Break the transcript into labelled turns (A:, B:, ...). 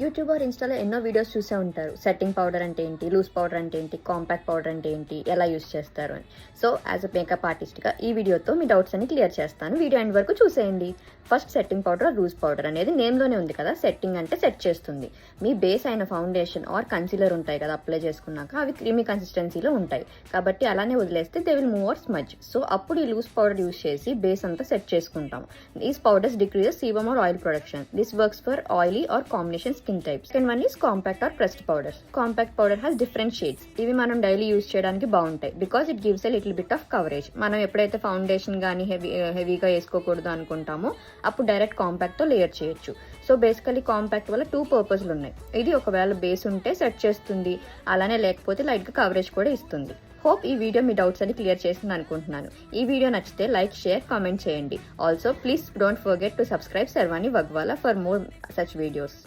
A: YouTube or ఇన్స్టాలో ఎన్నో videos చూసే ఉంటారు. సెట్టింగ్ పౌడర్ అంటే ఏంటి, లూజ్ పౌడర్ అంటే ఏంటి, కాంపాక్ట్ పౌడర్ అంటే ఏంటి, ఎలా యూస్ చేస్తారు అని. సో యాజ్ అ మేకప్ ఆర్టిస్ట్గా ఈ వీడియోతో మీ డౌట్స్ అన్ని క్లియర్ చేస్తాను. వీడియో ఎండ్ వరకు చూసేయండి. First setting powder, loose powder అనేది నేమ్లోనే ఉంది కదా. సెట్టింగ్ అంటే సెట్ చేస్తుంది. మీ బేస్ అయిన ఫౌండేషన్ ఆర్ కన్సీలర్ ఉంటాయి కదా, అప్లై చేసుకున్నాక అవి క్రీమీ కన్సిస్టెన్సీలో ఉంటాయి కాబట్టి అలానే వదిలేస్తే they will move or smudge. So అప్పుడు ఈ లూజ్ పౌడర్ యూస్ చేసి బేస్ అంతా సెట్ చేసుకుంటాం. These powders decreases sebum or oil production. This works for oily or combination skin types. Second one is compact or pressed powders. Compact powder has different shades. ఇవి మనం daily use చేయడానికి బాగుంటాయి because it gives a little bit of coverage. మనం ఎప్పుడైతే foundation కానీ హెవీగా వేసుకోకూడదు అనుకుంటామో అప్పుడు డైరెక్ట్ కాంపాక్ట్ తో లేయర్ చేయొచ్చు. సో బేసికలీ కాంపాక్ట్ వల్ల 2 పర్పస్లు ఉన్నాయి. ఇది ఒకవేళ బేస్ ఉంటే సెట్ చేస్తుంది, అలానే లేకపోతే లైట్ గా కవరేజ్ కూడా ఇస్తుంది. హోప్ ఈ వీడియో మీ డౌట్స్ అని క్లియర్ చేసింది అనుకుంటున్నాను. ఈ వీడియో నచ్చితే లైక్, షేర్, కామెంట్ చేయండి. Also please don't forget to subscribe Sharvani Vagwala for more such videos.